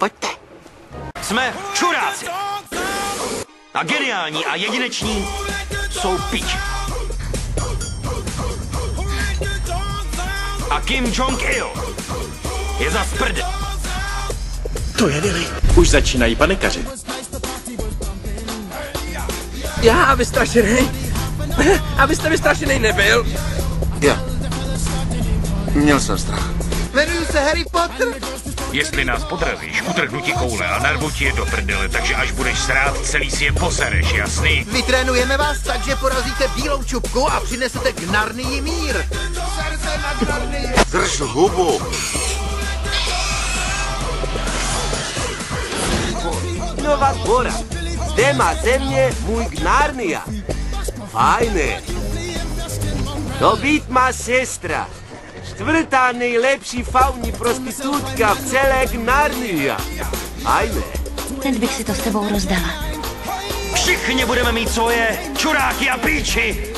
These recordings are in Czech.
pojďte. Jsme čuráci. A geniální a jedineční jsou pič. A Kim Jong-il je za prd. To je Willy. Už začínají panikaři. Já vystrašený. Abyste vystrašený nebyl. Já. Měl jsem strach. Jmenuji se Harry Potter. Jestli nás podrazíš, utrhnu ti koule a narvu ti je do prdele, takže až budeš srát, celý si je posereš, jasný? Vytrénujeme vás tak, že porazíte bílou čupku a přinesete k Narnii mír. Drž hubu. Nová hora. Zde má země můj Narnia. Fajné. To být má sestra. Čtvrtá nejlepší faunní prostitutka v celé Narnia. Fajné. Hned bych si to s tebou rozdala. Všichni budeme mít svoje čuráky a píči.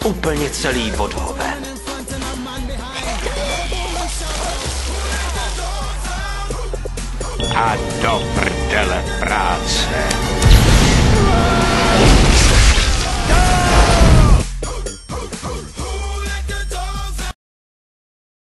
Úplně celý bodhové. A do prdele práce.